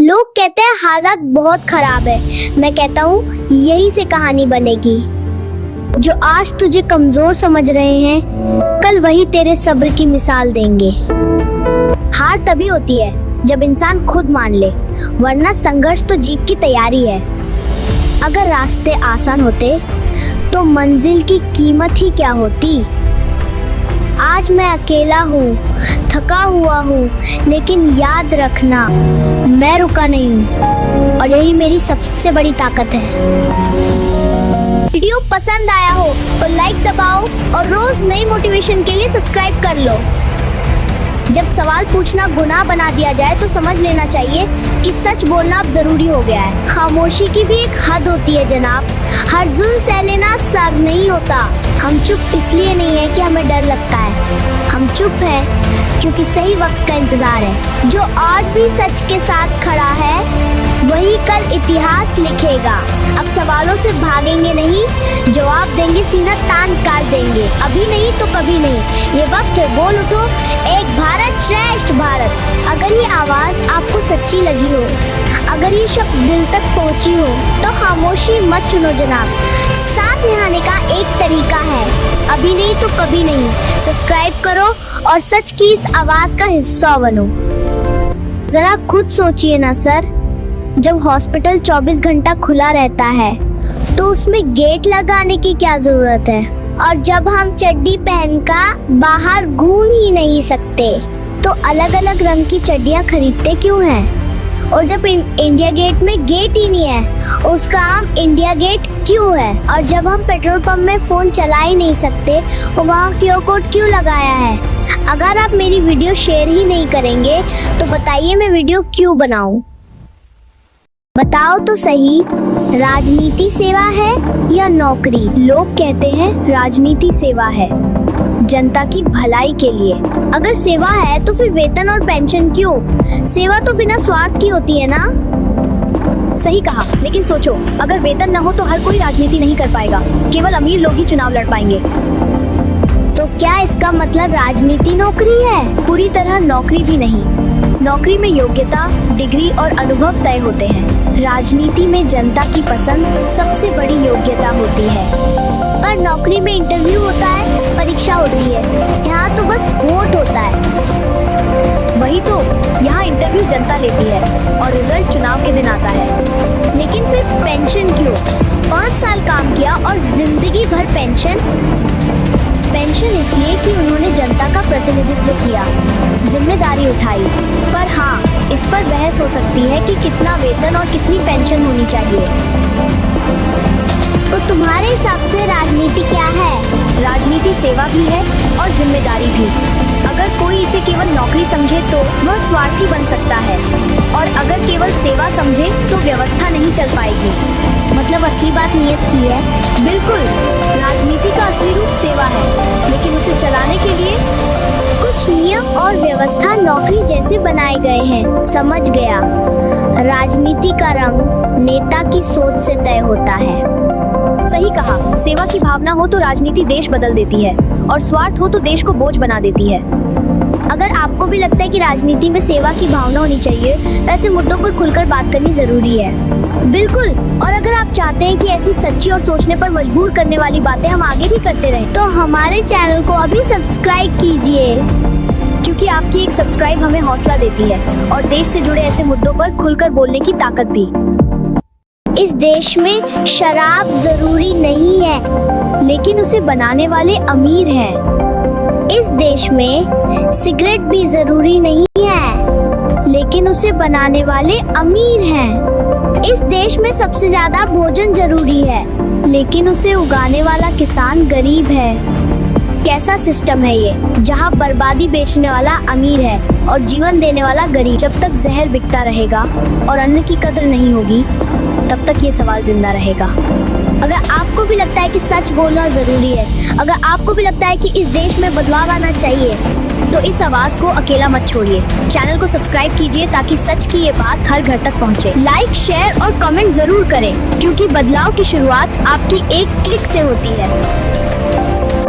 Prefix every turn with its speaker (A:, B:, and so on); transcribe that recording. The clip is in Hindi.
A: लोग कहते हैं हालात बहुत खराब है, मैं कहता हूँ यही से कहानी बनेगी। जो आज तुझे कमजोर समझ रहे हैं, कल वही तेरे सब्र की मिसाल देंगे। हार तभी होती है जब इंसान खुद मान ले, वरना संघर्ष तो जीत की तैयारी है। अगर रास्ते आसान होते तो मंजिल की कीमत ही क्या होती। आज मैं अकेला हूँ, थका हुआ हूँ, लेकिन याद रखना मैं रुका नहीं हूँ और यही मेरी सबसे बड़ी ताकत है। वीडियो पसंद आया हो तो लाइक दबाओ और रोज नई मोटिवेशन के लिए सब्सक्राइब कर लो। जब सवाल पूछना गुनाह बना दिया जाए तो समझ लेना चाहिए कि सच बोलना अब जरूरी हो गया है। खामोशी की भी एक हद होती है जनाब, हर जुल्म सह लेना सर नहीं होता। हम चुप इसलिए नहीं है कि हमें डर लगता है, हम चुप हैं क्योंकि सही वक्त का इंतजार है। जो आज भी सच के साथ खड़ा है वही कल इतिहास लिखेगा। अब सवालों से भागेंगे नहीं, जवाब देंगे, सीना तान काट देंगे। अभी नहीं तो कभी नहीं, ये वक्त है, बोल उठो, एक भारत श्रेष्ठ भारत। अगर ये आवाज आपको सच्ची लगी हो, अगर ये शब्द दिल तक पहुंची हो, तो खामोशी मत चुनो जनाब। साथ निभाने का एक तरीका है, अभी नहीं तो कभी नहीं। सब्सक्राइब करो और सच की इस आवाज का हिस्सा बनो। जरा खुद सोचिए ना सर, जब हॉस्पिटल 24 घंटा खुला रहता है तो उसमें गेट लगाने की क्या जरूरत है। और जब हम चड्डी पहनकर बाहर घूम ही नहीं सकते तो अलग अलग रंग की चड्डियां खरीदते क्यों हैं। और जब इंडिया गेट में गेट ही नहीं है, उसका नाम इंडिया गेट क्यों है। और जब हम पेट्रोल पंप में फोन चला ही नहीं सकते, वहाँ क्यूआर कोड क्यों लगाया है। अगर आप मेरी वीडियो शेयर ही नहीं करेंगे तो बताइए मैं वीडियो क्यों बनाऊं। बताओ तो सही, राजनीति सेवा है या नौकरी। लोग कहते हैं राजनीति सेवा है, जनता की भलाई के लिए। अगर सेवा है तो फिर वेतन और पेंशन क्यों। सेवा तो बिना स्वार्थ की होती है ना।
B: सही कहा, लेकिन सोचो, अगर वेतन न हो तो हर कोई राजनीति नहीं कर पाएगा, केवल अमीर लोग ही चुनाव लड़ पाएंगे।
A: तो क्या इसका मतलब राजनीति नौकरी है।
B: पूरी तरह नौकरी भी नहीं। नौकरी में योग्यता, डिग्री और अनुभव तय होते हैं। राजनीति में जनता की पसंद सबसे बड़ी योग्यता होती है।
A: पर नौकरी में इंटरव्यू होता है, परीक्षा होती है, यहाँ तो बस वोट होता है।
B: वही तो, यहाँ इंटरव्यू जनता लेती है और रिजल्ट चुनाव के दिन आता है।
A: लेकिन फिर पेंशन क्यों। 5 साल काम किया और जिंदगी भर पेंशन। पेंशन इसलिए कि उन्होंने जनता का प्रतिनिधित्व किया, जिम्मेदारी उठाई। पर हाँ, इस पर बहस हो सकती है कि कितना वेतन और कितनी पेंशन होनी चाहिए। तो तुम्हारे हिसाब से राजनीति क्या है।
B: राजनीति सेवा भी है और जिम्मेदारी भी। अगर कोई इसे केवल नौकरी समझे तो वह स्वार्थी बन सकता है, और अगर केवल सेवा समझे तो व्यवस्था नहीं चल पाएगी।
A: मतलब असली बात नियत की है।
B: बिल्कुल, राजनीति का असली रूप सेवा है, लेकिन उसे चलाने के लिए
A: कुछ नियम और व्यवस्था नौकरी जैसे बनाए गए हैं। समझ गया, राजनीति का रंग नेता की सोच से तय होता है।
B: सही कहा, सेवा की भावना हो तो राजनीति देश बदल देती है, और स्वार्थ हो तो देश को बोझ बना देती है।
A: अगर आपको भी लगता है कि राजनीति में सेवा की भावना होनी चाहिए, तो ऐसे मुद्दों पर खुलकर बात करनी जरूरी है। बिल्कुल, और अगर आप चाहते हैं कि ऐसी सच्ची और सोचने पर मजबूर करने वाली बातें हम आगे भी करते रहें, तो हमारे चैनल को अभी सब्सक्राइब कीजिए,
B: क्योंकि आपकी एक सब्सक्राइब हमें हौसला देती है और देश से जुड़े ऐसे मुद्दों पर खुलकर बोलने की ताकत भी।
A: इस देश में शराब जरूरी नहीं है,
B: लेकिन उसे बनाने वाले अमीर हैं।
A: इस देश में सिगरेट भी जरूरी नहीं है,
B: लेकिन उसे बनाने वाले अमीर हैं।
A: इस देश में सबसे ज्यादा भोजन जरूरी है,
B: लेकिन उसे उगाने वाला किसान गरीब है। कैसा सिस्टम है ये, जहाँ बर्बादी बेचने वाला अमीर है और जीवन देने वाला गरीब। जब तक जहर बिकता रहेगा और अन्न की कद्र नहीं होगी, तब तक ये सवाल जिंदा रहेगा।
A: अगर आपको भी लगता है कि सच बोलना जरूरी है, अगर आपको भी लगता है कि इस देश में बदलाव आना चाहिए,
B: तो इस आवाज को अकेला मत छोड़िए। चैनल को सब्सक्राइब कीजिए ताकि सच की ये बात हर घर तक पहुंचे। लाइक, शेयर और कमेंट जरूर करें, क्योंकि बदलाव की शुरुआत आपकी एक क्लिक से होती है।